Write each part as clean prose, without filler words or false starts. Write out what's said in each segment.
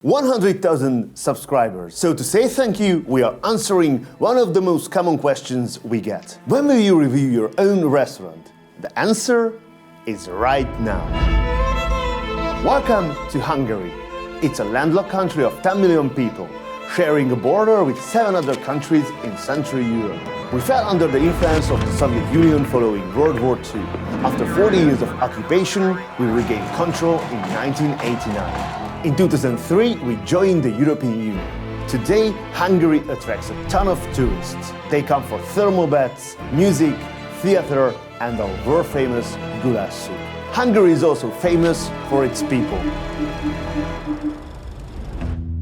100,000 subscribers. So to say thank you, we are answering one of the most common questions we get. When will you review your own restaurant? The answer is right now. Welcome to Hungary. It's a landlocked country of 10 million people, sharing a border with 7 other countries in Central Europe. We fell under the influence of the Soviet Union following World War II. After 40 years of occupation, we regained control in 1989. In 2003, we joined the European Union. Today, Hungary attracts a ton of tourists. They come for thermal baths, music, theater, and our world-famous goulash soup. Hungary is also famous for its people.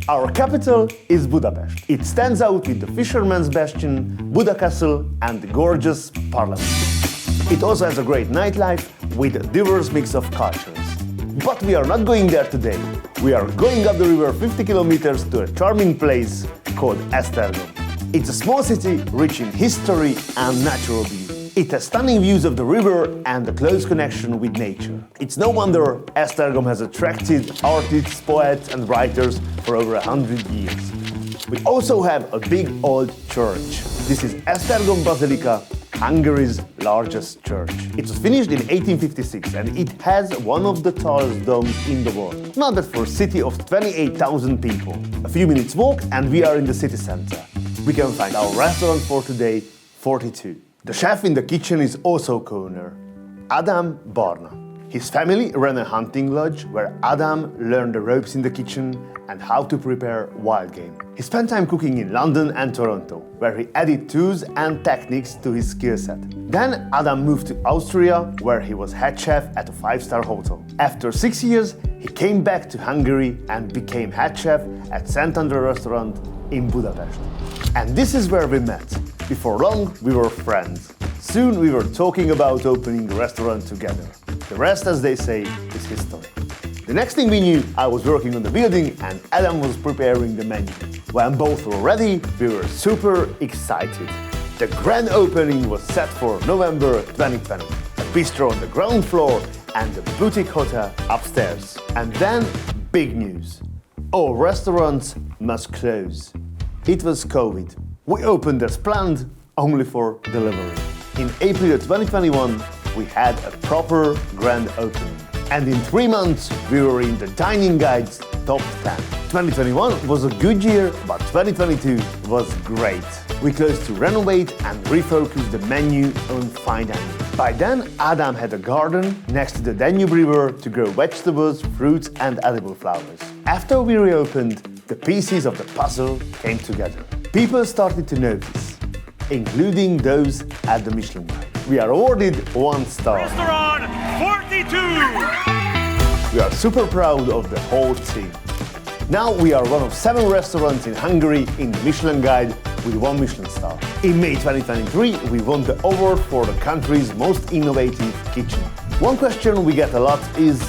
Our capital is Budapest. It stands out with the Fisherman's Bastion, Buda Castle, and the gorgeous Parliament. It also has a great nightlife with a diverse mix of cultures. But we are not going there today. We are going up the river 50 kilometers to a charming place called Esztergom. It's a small city rich in history and natural beauty. It has stunning views of the river and a close connection with nature. It's no wonder Esztergom has attracted artists, poets and writers for over 100 years. We also have a big old church. This is Esztergom Basilica, Hungary's largest church. It was finished in 1856 and it has one of the tallest domes in the world. Not bad for a city of 28,000 people. A few minutes walk and we are in the city center. We can find our restaurant for today, 42. The chef in the kitchen is also co-owner, Adam Barna. His family ran a hunting lodge where Adam learned the ropes in the kitchen and how to prepare wild game. He spent time cooking in London and Toronto, where he added tools and techniques to his skill set. Then Adam moved to Austria, where he was head chef at a 5-star hotel. After 6 years, he came back to Hungary and became head chef at Széchenyi restaurant in Budapest. And this is where we met. Before long, we were friends. Soon we were talking about opening a restaurant together. The rest, as they say, is history. The next thing we knew, I was working on the building and Adam was preparing the menu. When both were ready, we were super excited. The grand opening was set for November 2020. A bistro on the ground floor and a boutique hotel upstairs. And then, big news. All restaurants must close. It was COVID. We opened as planned, only for delivery. In April 2021, we had a proper grand opening. And in 3 months, we were in the Dining Guide's top 10. 2021 was a good year, but 2022 was great. We closed to renovate and refocus the menu on fine dining. By then, Adam had a garden next to the Danube River to grow vegetables, fruits and edible flowers. After we reopened, the pieces of the puzzle came together. People started to notice, including those at the Michelin Guide. We are awarded 1 star. Restaurant 42! We are super proud of the whole team. Now we are one of 7 restaurants in Hungary in the Michelin Guide with 1 Michelin star. In May 2023, we won the award for the country's most innovative kitchen. One question we get a lot is,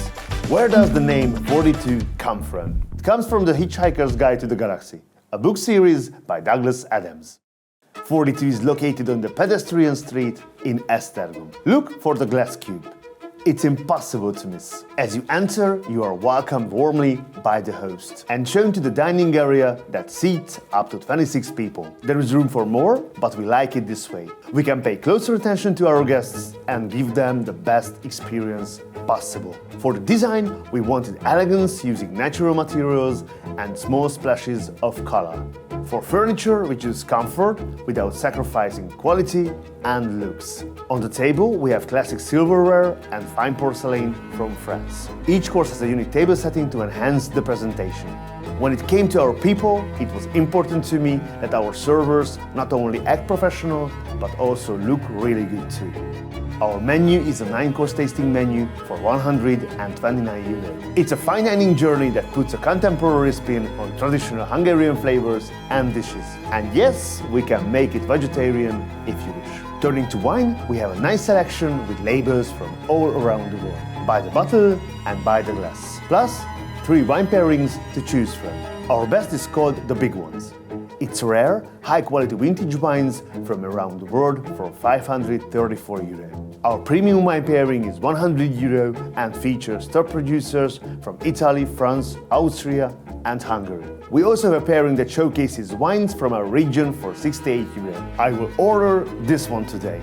where does the name 42 come from? It comes from The Hitchhiker's Guide to the Galaxy, a book series by Douglas Adams. 42 is located on the pedestrian street in Esztergom. Look for the glass cube. It's impossible to miss. As you enter, you are welcomed warmly by the host and shown to the dining area that seats up to 26 people. There is room for more, but we like it this way. We can pay closer attention to our guests and give them the best experience possible. For the design, we wanted elegance using natural materials and small splashes of color. For furniture, we choose comfort without sacrificing quality and looks. On the table, we have classic silverware and fine porcelain from France. Each course has a unique table setting to enhance the presentation. When it came to our people, it was important to me that our servers not only act professional, but also look really good too. Our menu is a 9-course tasting menu for 129 euros. It's a fine dining journey that puts a contemporary spin on traditional Hungarian flavors and dishes. And yes, we can make it vegetarian if you wish. Turning to wine, we have a nice selection with labels from all around the world. By the bottle and by the glass. Plus, 3 wine pairings to choose from. Our best is called the big ones. It's rare, high-quality vintage wines from around the world for 534 euro. Our premium wine pairing is 100 euro and features top producers from Italy, France, Austria and Hungary. We also have a pairing that showcases wines from our region for 68 euro. I will order this one today.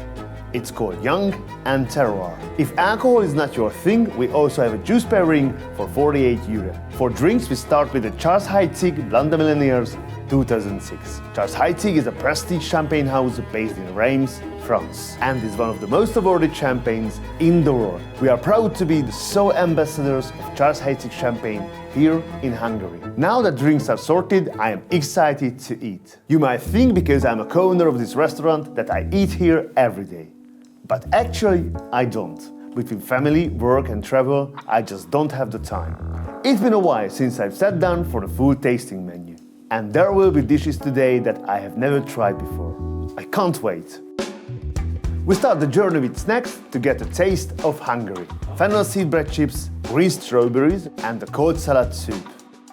It's called Young and Terroir. If alcohol is not your thing, we also have a juice pairing for 48 euro. For drinks, we start with the Charles Heidsieck Blanc de Millénaires 2006. Charles Heidsieck is a prestige champagne house based in Reims, France, and is one of the most awarded champagnes in the world. We are proud to be the sole ambassadors of Charles Heidsieck champagne here in Hungary. Now that drinks are sorted, I am excited to eat. You might think because I'm a co-owner of this restaurant that I eat here every day. But actually, I don't. Between family, work and travel, I just don't have the time. It's been a while since I've sat down for the full tasting menu. And there will be dishes today that I have never tried before. I can't wait. We start the journey with snacks to get a taste of Hungary. Fennel seed bread chips, green strawberries and a cold salad soup.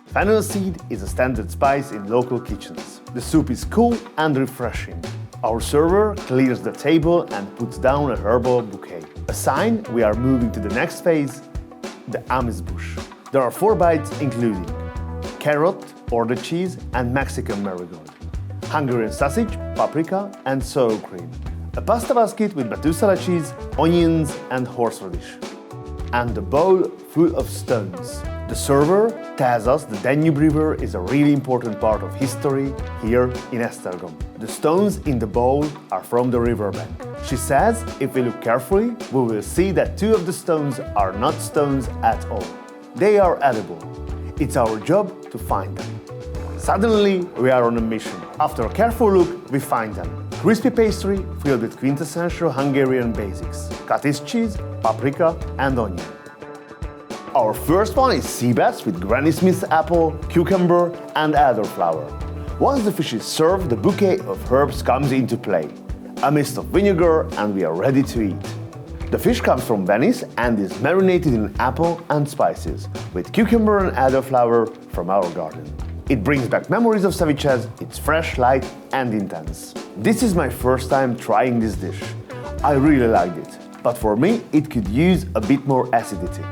Fennel seed is a standard spice in local kitchens. The soup is cool and refreshing. Our server clears the table and puts down a herbal bouquet. A sign we are moving to the next phase, the amuse-bouche. There are 4 bites including carrot, Bordeaux cheese and Mexican marigold, Hungarian sausage, paprika and sour cream, a pasta basket with Matusala cheese, onions and horseradish, and a bowl full of stones. The server tells us the Danube River is a really important part of history here in Esztergom. The stones in the bowl are from the riverbank. She says if we look carefully, we will see that 2 of the stones are not stones at all. They are edible. It's our job to find them. Suddenly, we are on a mission. After a careful look, we find them. Crispy pastry filled with quintessential Hungarian basics. Cottage cheese, paprika and onion. Our first one is sea bass with Granny Smith's apple, cucumber and elderflower. Once the fish is served, the bouquet of herbs comes into play. A mist of vinegar and we are ready to eat. The fish comes from Venice and is marinated in apple and spices, with cucumber and elderflower from our garden. It brings back memories of ceviches, it's fresh, light and intense. This is my first time trying this dish. I really liked it, but for me it could use a bit more acidity.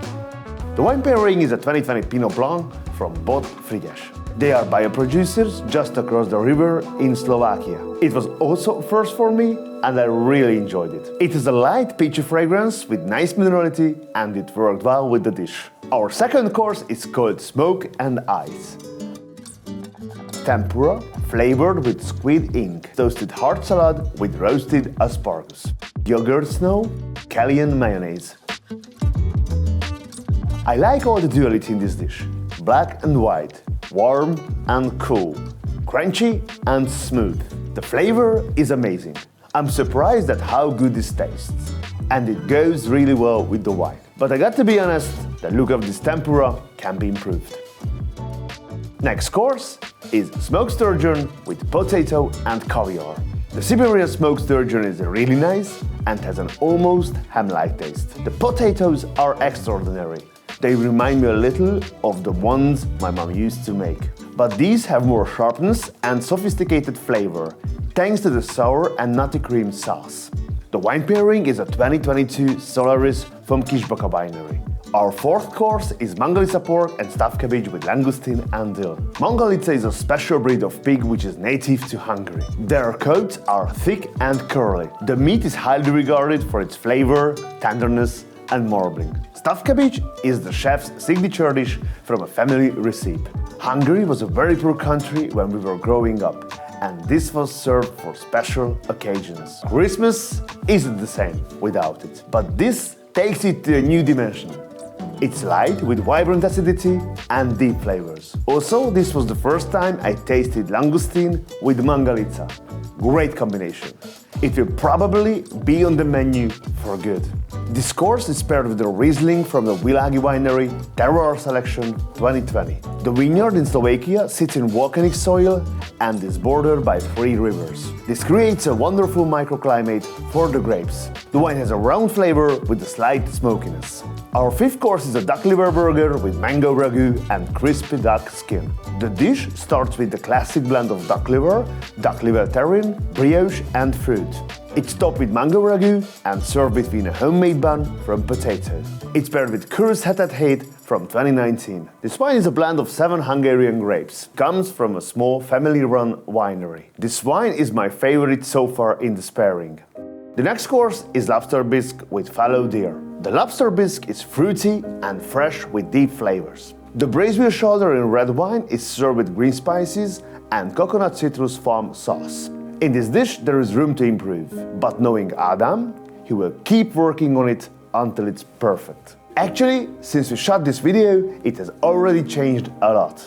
The wine pairing is a 2020 Pinot Blanc from Bot Frigyes. They are bioproducers just across the river in Slovakia. It was also a first for me and I really enjoyed it. It is a light peachy fragrance with nice minerality and it worked well with the dish. Our second course is called Smoke and Ice. Tempura flavored with squid ink, toasted hard salad with roasted asparagus, yogurt snow, Cayenne mayonnaise. I like all the duality in this dish. Black and white, warm and cool, crunchy and smooth. The flavor is amazing. I'm surprised at how good this tastes. And it goes really well with the wine. But I got to be honest, the look of this tempura can be improved. Next course is smoked sturgeon with potato and caviar. The Siberian smoked sturgeon is really nice and has an almost ham-like taste. The potatoes are extraordinary. They remind me a little of the ones my mom used to make. But these have more sharpness and sophisticated flavor, thanks to the sour and nutty cream sauce. The wine pairing is a 2022 Solaris from Kisbaka Winery. Our fourth course is Mangalica pork and stuffed cabbage with langoustine and dill. Mangalica is a special breed of pig which is native to Hungary. Their coats are thick and curly. The meat is highly regarded for its flavor, tenderness and marbling. Stuffed cabbage is the chef's signature dish from a family recipe. Hungary was a very poor country when we were growing up, and this was served for special occasions. Christmas isn't the same without it, but this takes it to a new dimension. It's light with vibrant acidity and deep flavors. Also, this was the first time I tasted langoustine with Mangalica. Great combination. It will probably be on the menu for good. This course is paired with the Riesling from the Világi Winery Terroir Selection 2020. The vineyard in Slovakia sits in volcanic soil and is bordered by 3 rivers. This creates a wonderful microclimate for the grapes. The wine has a round flavor with a slight smokiness. Our fifth course is a duck liver burger with mango ragu and crispy duck skin. The dish starts with the classic blend of duck liver terrine, brioche and fruit. It's topped with mango ragu and served between a homemade bun from potato. It's paired with Kurz Hetet Hate from 2019. This wine is a blend of 7 Hungarian grapes. Comes from a small family-run winery. This wine is my favorite so far in this pairing. The next course is Lobster Bisque with fallow deer. The Lobster Bisque is fruity and fresh with deep flavors. The braised veal shoulder in red wine is served with green spices and coconut citrus farm sauce. In this dish there is room to improve, but knowing Adam, he will keep working on it until it's perfect. Actually, since we shot this video, it has already changed a lot.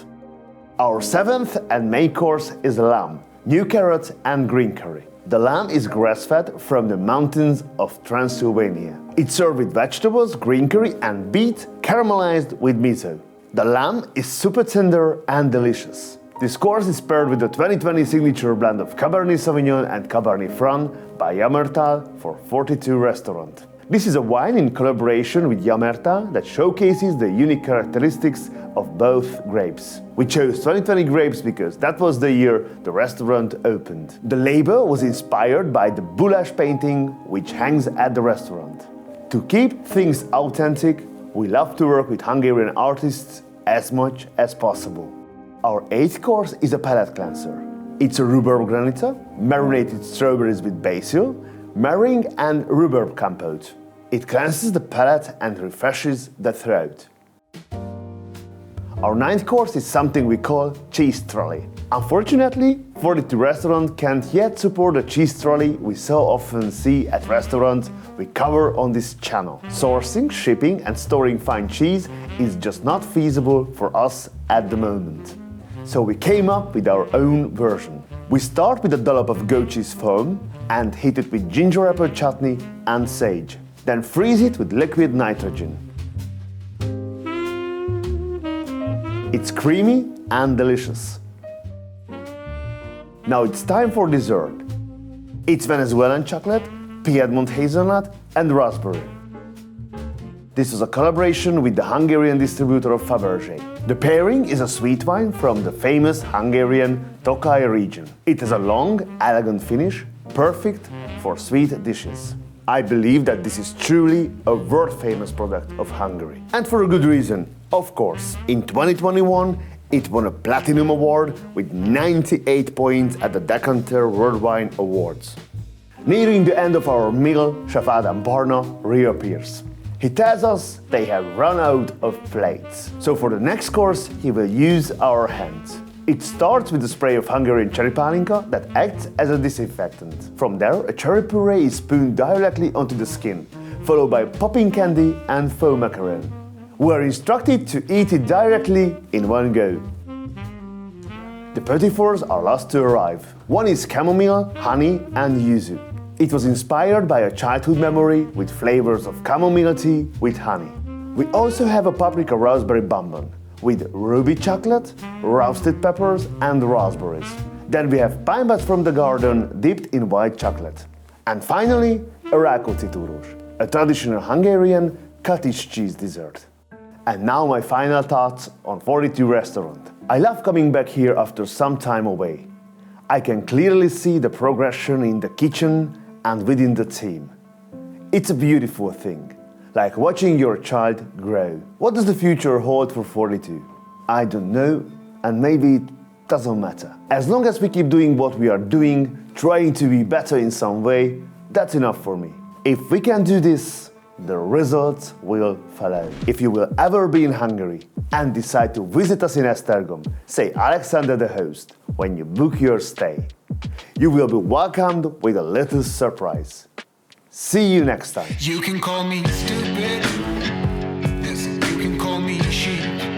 Our seventh and main course is lamb, new carrot and green curry. The lamb is grass-fed from the mountains of Transylvania. It's served with vegetables, green curry and beet caramelized with miso. The lamb is super tender and delicious. This course is paired with the 2020 signature blend of Cabernet Sauvignon and Cabernet Franc by Jammertal for 42 Restaurant. This is a wine in collaboration with Jammertal that showcases the unique characteristics of both grapes. We chose 2020 grapes because that was the year the restaurant opened. The label was inspired by the Boulash painting which hangs at the restaurant. To keep things authentic, we love to work with Hungarian artists as much as possible. Our eighth course is a palate cleanser. It's a rhubarb granita, marinated strawberries with basil, meringue and rhubarb compote. It cleanses the palate and refreshes the throat. Our ninth course is something we call cheese trolley. Unfortunately, 42 Restaurant can't yet support the cheese trolley we so often see at restaurants we cover on this channel. Sourcing, shipping and storing fine cheese is just not feasible for us at the moment. So we came up with our own version. We start with a dollop of goat cheese foam and heat it with ginger apple chutney and sage. Then freeze it with liquid nitrogen. It's creamy and delicious. Now it's time for dessert. It's Venezuelan chocolate, Piedmont hazelnut and raspberry. This is a collaboration with the Hungarian distributor of Fabergé. The pairing is a sweet wine from the famous Hungarian Tokaj region. It has a long, elegant finish, perfect for sweet dishes. I believe that this is truly a world-famous product of Hungary. And for a good reason, of course. In 2021, it won a Platinum Award with 98 points at the Decanter World Wine Awards. Nearing the end of our meal, Chef Adam Barna reappears. He tells us they have run out of plates. So for the next course, he will use our hands. It starts with a spray of Hungarian cherry palinka that acts as a disinfectant. From there, a cherry puree is spooned directly onto the skin, followed by popping candy and faux macaron. We are instructed to eat it directly in one go. The petit fours are last to arrive. One is chamomile, honey and yuzu. It was inspired by a childhood memory with flavors of chamomile tea with honey. We also have a paprika raspberry bonbon with ruby chocolate, roasted peppers and raspberries. Then we have pine butt from the garden dipped in white chocolate. And finally, a Rákóczi túrós, a traditional Hungarian cottage cheese dessert. And now my final thoughts on 42 Restaurant. I love coming back here after some time away. I can clearly see the progression in the kitchen and within the team. It's a beautiful thing, like watching your child grow. What does the future hold for 42? I don't know, and maybe it doesn't matter. As long as we keep doing what we are doing, trying to be better in some way, that's enough for me. If we can do this, the results will follow. If you will ever be in Hungary and decide to visit us in Esztergom, say Alexander the host when you book your stay. You will be welcomed with a little surprise. See you next time. You can call me stupid. Yes, you can call me sheep.